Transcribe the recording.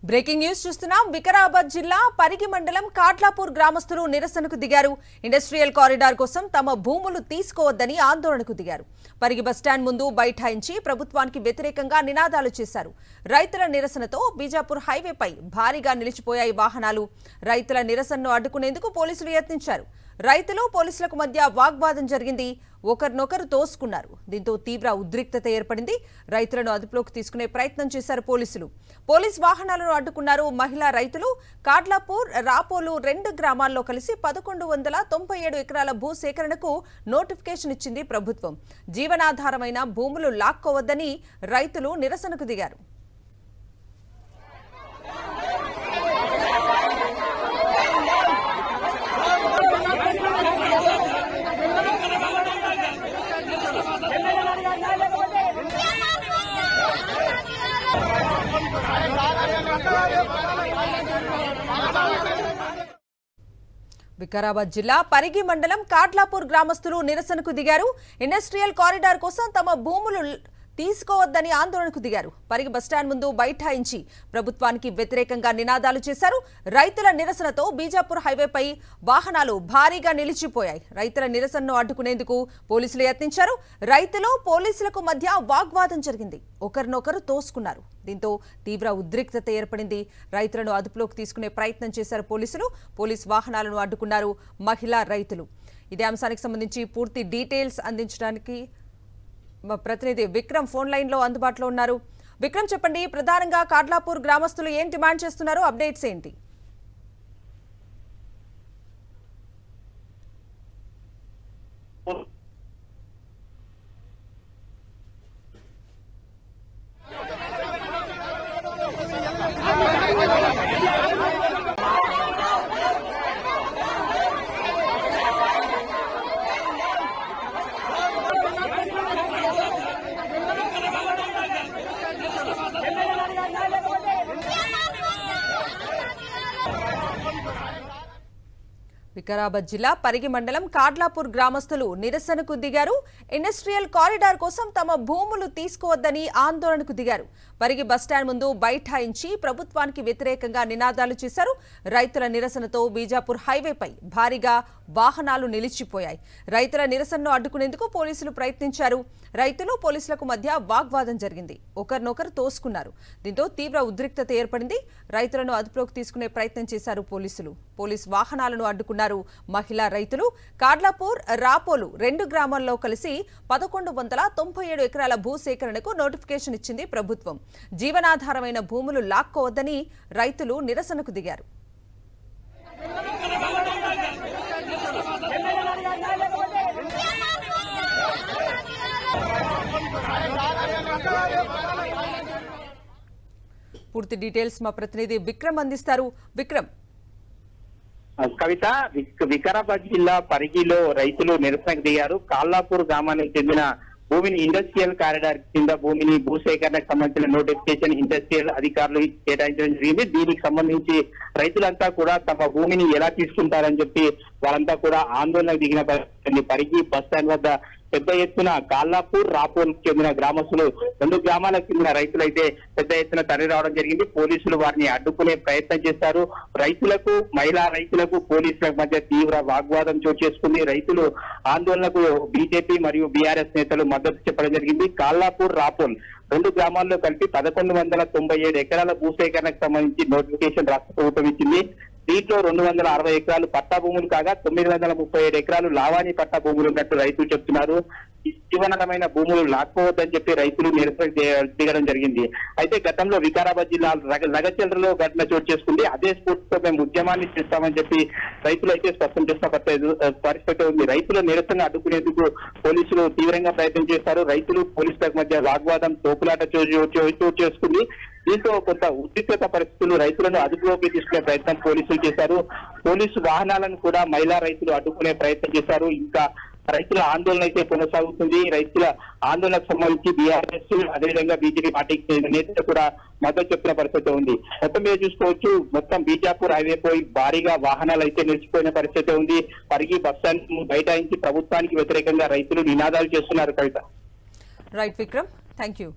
Breaking news చూస్తున్నాం. వికారాబాద్ జిల్లా పరిగి మండలం కాట్లాపూర్ గ్రామస్తులు నిరసనకు దిగారు. ఇండస్ట్రియల్ కారిడార్ కోసం తమ భూములు తీసుకోవద్దని ఆందోళనకు దిగారు. పరిగి బస్టాండ్ ముందు బైఠాయించి ప్రభుత్వానికి వ్యతిరేకంగా నినాదాలు చేశారు. రైతుల నిరసనతో బీజాపూర్ హైవేపై భారీగా నిలిచిపోయాయి వాహనాలు. రైతుల నిరసనను అడ్డుకునేందుకు పోలీసులు యత్నించారు. రైతులు పోలీసులకు మధ్య వాగ్వాదం జరిగింది. ఒకరినొకరు తోసుకున్నారు. దీంతో తీవ్ర ఉద్రిక్తత ఏర్పడింది. రైతులను అదుపులోకి తీసుకునే ప్రయత్నం చేశారు పోలీసులు. పోలీస్ వాహనాలను అడ్డుకున్నారు మహిళా రైతులు. కాట్లాపూర్, రాపోలు 2 గ్రామాల్లో కలిసి 1197 ఎకరాల భూ సేకరణకు నోటిఫికేషన్ ఇచ్చింది ప్రభుత్వం. జీవనాధారమైన భూములు లాక్కోవద్దని రైతులు నిరసనకు దిగారు. వికారాబాద్ జిల్లా పరిగి మండలం కాట్లాపూర్ గ్రామస్తులు నిరసనకు దిగారు. ఇండస్ట్రియల్ కారిడార్ కోసం తమ భూములు తీసుకోవద్దని ఆందోళనకు దిగారు. పరిగి బస్టాండ్ ముందు బైఠాయించి ప్రభుత్వానికి వ్యతిరేకంగా నినాదాలు చేశారు. రైతుల నిరసనతో బీజాపూర్ హైవేపై వాహనాలు భారీగా నిలిచిపోయాయి. రైతుల నిరసనను అడ్డుకునేందుకు పోలీసులు యత్నించారు. రైతులు పోలీసులకు మధ్య వాగ్వాదం జరిగింది. ఒకరినొకరు తోసుకున్నారు. దీంతో తీవ్ర ఉద్రిక్తత ఏర్పడింది. రైతులను అదుపులోకి తీసుకునే ప్రయత్నం చేశారు పోలీసులు. పోలీస్ వాహనాలను అడ్డుకున్నారు మహిళా రైతులు. ఇదే అంశానికి సంబంధించి పూర్తి డీటెయిల్స్ అందించడానికి మా ప్రతినిధి విక్రమ్ ఫోన్ లైన్ లో అందుబాటులో ఉన్నారు. విక్రమ్, చెప్పండి, ప్రధానంగా కాట్లాపూర్ గ్రామస్తులు ఏం డిమాండ్ చేస్తున్నారు? అప్డేట్స్ ఏంటి? వికారాబాద్ జిల్లా పరిగి మండలం కాట్లాపూర్ గ్రామస్తులు నిరసనకు దిగారు. ఇండస్ట్రియల్ కారిడార్ కోసం తమ భూములు తీసుకోవద్దని ఆందోళనకు దిగారు. పరిగి బస్టాండ్ ముందు బైఠాయించి ప్రభుత్వానికి వ్యతిరేకంగా నినాదాలు చేశారు. రైతుల నిరసనతో బీజాపూర్ హైవేపై భారీగా వాహనాలు నిలిచిపోయాయి. రైతుల నిరసనను అడ్డుకునేందుకు పోలీసులు ప్రయత్నించారు. రైతులు పోలీసులకు మధ్య వాగ్వాదం జరిగింది. ఒకరినొకరు తోసుకున్నారు. దీంతో తీవ్ర ఉద్రిక్తత ఏర్పడింది. రైతులను అదుపులోకి తీసుకునే ప్రయత్నం చేశారు పోలీసులు. పోలీస్ వాహనాలను అడ్డుకున్నారు మహిళా రైతులు. కాట్లాపూర్, రాపోలు 2 గ్రామాల్లో కలిసి 1197 ఎకరాల భూ సేకరణకు నోటిఫికేషన్ ఇచ్చింది ప్రభుత్వం. జీవనాధారమైన భూములు లాక్కోవద్దని రైతులు నిరసనకు దిగారు. పూర్తి డీటెయిల్స్ మా ప్రతినిధి విక్రమ్ అందిస్తారు. విక్రమ్. కవిత, వికారాబాద్ జిల్లా పరిగిలో రైతులు నిరసనకు దిగారు. కాట్లాపూర్ గ్రామానికి చెందిన భూమిని ఇండస్ట్రియల్ కారిడార్ కింద భూమిని భూసేకరణకు సంబంధించిన నోటిఫికేషన్ ఇండస్ట్రియల్ అధికారులు కేటాయించడం జరిగింది. దీనికి సంబంధించి రైతులంతా కూడా తమ భూమిని ఎలా తీసుకుంటారని చెప్పి వాళ్ళంతా కూడా ఆందోళనకు దిగిన పరిగి బస్ స్టాండ్ వద్ద పెద్ద ఎత్తున కాట్లాపూర్, రాపోల్ చెందిన గ్రామస్తులు 2 గ్రామాలకు చెందిన రైతులైతే పెద్ద ఎత్తున తరలి రావడం జరిగింది. పోలీసులు వారిని అడ్డుకునే ప్రయత్నం చేశారు. రైతులకు, మహిళా రైతులకు పోలీసులకు మధ్య తీవ్ర వాగ్వాదం చోటు చేసుకుంది. రైతులు ఆందోళనకు బీజేపీ మరియు బీఆర్ఎస్ నేతలు మద్దతు చెప్పడం జరిగింది. కాట్లాపూర్, రాపోల్ 2 గ్రామాల్లో కలిపి 1197 ఎకరాల భూసేకరణకు సంబంధించి నోటిఫికేషన్ రాష్ట్ర ప్రభుత్వం ఇచ్చింది. దీంట్లో 260 ఎకరాలు పట్టా భూములు కాగా 937 ఎకరాలు లావాణి పట్టా భూములు ఉన్నట్టు రైతులు చెప్తున్నారు. జీవనమైన భూములు లాక్కోవద్దని చెప్పి రైతులు నిరసన దిగడం జరిగింది. అయితే గతంలో వికారాబాద్ జిల్లా లగచర్లలో ఘటన చోటు చేసుకుంది. అదే స్ఫూర్తితో మేము ఉద్యమాన్ని చేస్తామని చెప్పి రైతులు అయితే స్పష్టం చేస్తున్న పరిస్థితి ఉంది. రైతుల నిరసన అడ్డుకునేందుకు పోలీసులు తీవ్రంగా ప్రయత్నం చేస్తారు. రైతులు పోలీసులకు మధ్య వాగ్వాదం, తోపులాట చోటు చేసుకుంది. దీంతో కొంత ఉద్రిక్తత పరిస్థితులు రైతులను అదుపులోకి తీసుకునే ప్రయత్నం పోలీసులు చేశారు. పోలీసు వాహనాలను కూడా మహిళా రైతులు అడ్డుకునే ప్రయత్నం చేశారు. ఇంకా రైతుల ఆందోళన అయితే కొనసాగుతుంది. రైతుల ఆందోళనకు సంబంధించి బీఆర్ఎస్ అదేవిధంగా బీజేపీ పార్టీకి నేతలు కూడా మద్దతు చెప్తున్న పరిస్థితి ఉంది. మొత్తం మీద చూసుకోవచ్చు, మొత్తం బీజాపూర్ హైవే పోయి భారీగా వాహనాలు అయితే నిలిచిపోయిన పరిస్థితి ఉంది. పరిగి బస్టాండ్ బైఠాయించి ప్రభుత్వానికి వ్యతిరేకంగా రైతులు నినాదాలు చేస్తున్నారు. Kavitha. Right Vikram, thank you.